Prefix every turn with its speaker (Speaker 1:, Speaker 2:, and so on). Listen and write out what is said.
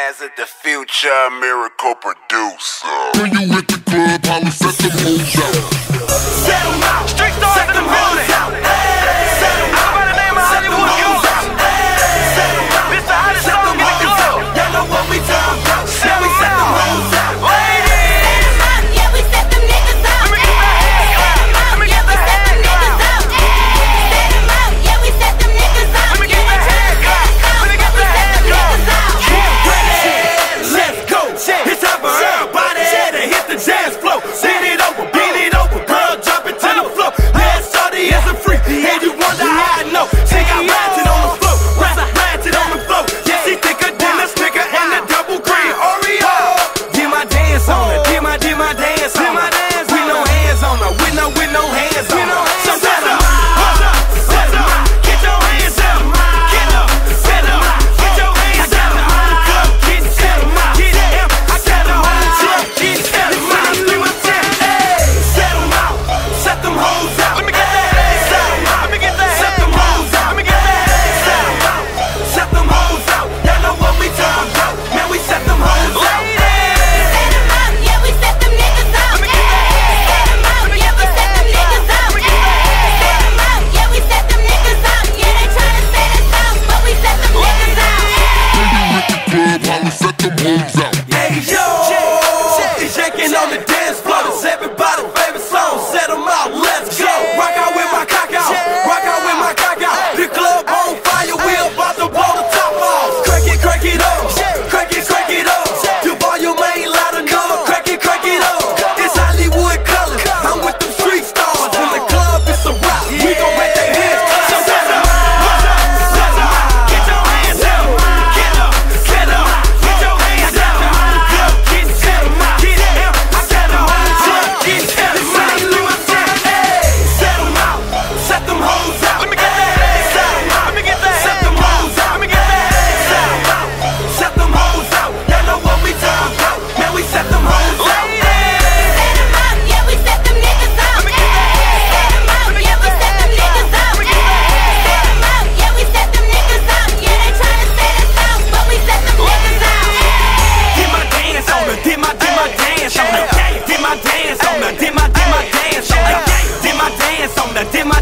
Speaker 1: Hazard, the future miracle producer.
Speaker 2: When you hit the club, how we set the moves out.
Speaker 3: Set them out. Street stars in the building. Set them out. By the name of Hollywood Goose. Set them out. It's the hottest song in the club. Y'all know what we talking about. Now we set them hoes out. Ladies.
Speaker 4: Yeah, we set them niggas out.
Speaker 3: Let me get the hand clap. Let me get the hand clap.
Speaker 4: Set them out. Yeah, we set them niggas out.
Speaker 3: Let me get the hand clap. Let me get the hand clap. Let's go. It's time for everybody to hit the dance floor. Beat it over, girl, jump it to the floor. Last shorty is a freak, and you wonder how I know. She got ratchet on the floor, ratchet on the floor. Yeah, she thicker than the sticker and the double green Oreo. Did my dance on her, did my dance on her. With no hands on her, with no hands on her. So set them up, get your hands up, get up, set them up, get your hands up. Club, get set them up, get them. I got the whole club, get set them up. Set them out, set them hoes out. Let me get that. Set them out, let me get that. Set them hoes out, let me get that. Set them out, set them hoes out. Y'all know what we talking about. Man, we set them hoes out.
Speaker 4: Set them out. Yeah, we set them niggas out.
Speaker 3: Let me get that.
Speaker 4: Set them out. Yeah, we set them niggas out.
Speaker 3: Let me get that.
Speaker 4: Set them out. Yeah, we set them niggas out. Yeah, they tryna set us out, but we set them niggas out.
Speaker 2: When you hit the club, how we set the moves out.
Speaker 3: Hey yo, it's shaking on the dance floor. It's everybody's favorite song. Set them out, let's go. Rock out with my cock out. Rock out with my cock out. The club on fire, we about to blow the top off. Crank it up. Crank it up. Your volume ain't loud enough. Crank it up. It's Hollywood colors. I'm with them street stars. In the club, it's a rock. We gon' make their hands clap. So set them out. Get your hands up. Get up. Set up. Get your hands up. Club, get set them out. Get them. I got the whole club. Get set them out. ST.LOUIS. Set them out. Set them hoes out. Let me get that. Set them out. Let me get that. Set them hoes out. Let me get that. Set them out. Set them hoes out. Y'all know what we talking about. Man, we set them hoes out.
Speaker 4: Set them out. Yeah, we set them niggas out.
Speaker 3: Let me get that.
Speaker 4: Set them out. Yeah, we set them niggas out.
Speaker 3: Let me get that.
Speaker 4: Set them out. Yeah, we set them niggas out. Yeah, they tryna set us out, but we set them niggas out.
Speaker 3: Did my dance on her, did my dance on her. Did my dance on her, did my dance on her. Did my dance on her, did my